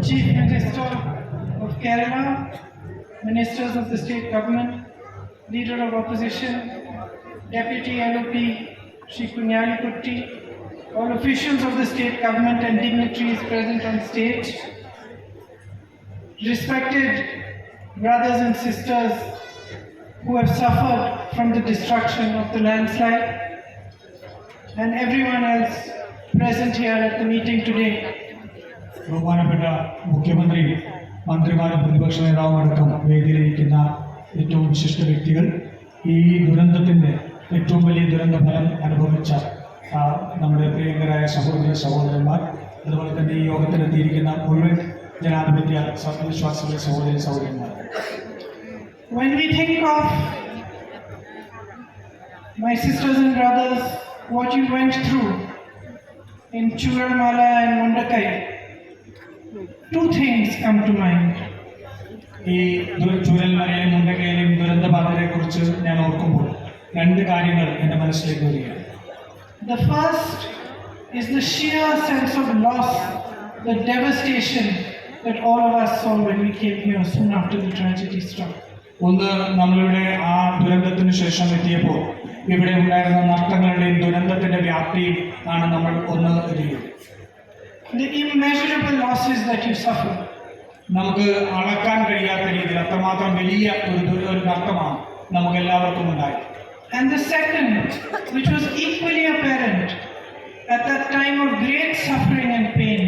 Chief Minister of Kerala, Ministers of the State Government, Leader of Opposition, Deputy LOP Shri Kunyali Kutti, all officials of the State Government and dignitaries present on stage, respected brothers and sisters who have suffered from the destruction of the landslide, and everyone else present here at the meeting today. ബഹുമാനപ്പെട്ട മുഖ്യമന്ത്രി, മന്ത്രിമാരും പ്രതിപക്ഷ നേതാവും അടക്കം വേദിയിലിരിക്കുന്ന ഏറ്റവും വിശിഷ്ട വ്യക്തികൾ, ഈ ദുരന്തത്തിൻ്റെ ഏറ്റവും വലിയ ദുരന്ത ഫലം അനുഭവിച്ച നമ്മുടെ പ്രിയങ്കരായ സഹോദരന്മാർ, അതുപോലെ തന്നെ ഈ യോഗത്തിലെത്തിയിരിക്കുന്ന മുഴുവൻ ജനാധിപത്യ വിശ്വാസികളുടെ സഹോദരന്മാർ. When we think of my sisters and brothers, what you went through in Churalmala and Mundakai, two things come to mind. ഈ ചൂരൽമലയിലും മുണ്ടക്കയിലും ദുരന്തബാധയെ കുറിച്ച് ഞാൻ ഓർക്കുമ്പോൾ രണ്ട് കാര്യങ്ങൾ എൻ്റെ മനസ്സിലേക്ക് വരികയാണ്. The first is the sheer sense of loss, the devastation that all of us saw when we came here soon after the tragedy struck. ഒന്ന്, നമ്മളിവിടെ ആ ദുരന്തത്തിന് ശേഷം എത്തിയപ്പോൾ ഇവിടെ ഉണ്ടായിരുന്ന നഷ്ടങ്ങളുടെയും ദുരന്തത്തിന്റെ വ്യാപ്തിയും ആണ് നമ്മൾ ഒന്ന് അറിയുന്നത്. The immeasurable losses that you suffered. നമുക്ക് അളക്കാൻ കഴിയാത്ത രീതിയിൽ അത്രമാത്രം വലിയ ഒരു നഷ്ടമാണ് നമുക്ക് എല്ലാവർക്കും ഉണ്ടായത്. And the second, which was equally apparent at that time of great suffering and pain,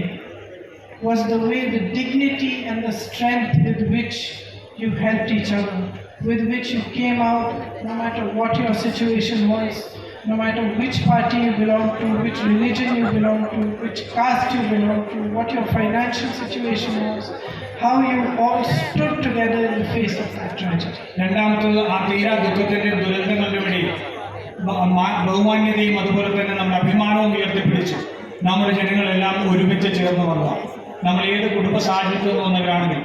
was the way, the dignity and the strength with which you helped each other, with which you came out, no matter what your situation was, no matter which party you belong to, which religion you belong to, which caste you belong to, what your financial situation was, how you all stood together in the face of that tragedy. രണ്ടാമത്തത്, ആ തീരാ ദുഃഖത്തിന്റെ ദുരന്തങ്ങളുടെ ഇടയിൽ ബഹുമാന്യതയും അതുപോലെ തന്നെ നമ്മുടെ അഭിമാനവും ഉയർത്തിപ്പിടിച്ചു നമ്മുടെ ജനങ്ങളെല്ലാം ഒരുമിച്ച് ചേർന്ന് വന്നതാണ്. നമ്മൾ ഏത് കുടുംബ സാഹചര്യത്തിൽ വന്നവരാണെങ്കിൽ,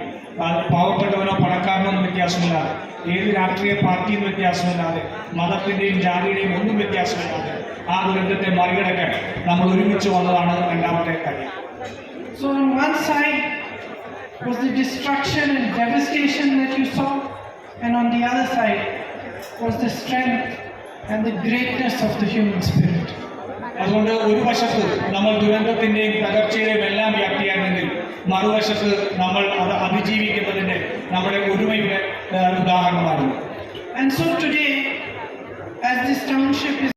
പാവപ്പെട്ടവനോ പണക്കാരനോ ഒന്നും വ്യത്യാസമില്ലാതെ, ഏത് രാഷ്ട്രീയ പാർട്ടിയും വ്യത്യാസമില്ലാതെ, മതത്തിൻ്റെയും ജാതിയുടെയും ഒന്നും വ്യത്യാസമില്ലാതെ ആ ദുരന്തത്തെ മറികടക്കാൻ നമ്മൾ ഒരുമിച്ച് വന്നതാണ് രണ്ടാമത്തെ കാര്യം. So on one side was the destruction and devastation that you saw, and on the other side was the strength and the greatness of the human spirit. അതുകൊണ്ട് ഒരു വശത്ത് നമ്മൾ ദുരന്തത്തിൻ്റെയും തകർച്ചയുടെയും എല്ലാം വ്യാപ്തിയാണെങ്കിൽ, മറുവശത്ത് നമ്മൾ അത് അതിജീവിക്കുന്നതിൻ്റെ നമ്മുടെ ഒരുമയുടെ ഉദാഹരണമാണ്. And so today, as this township is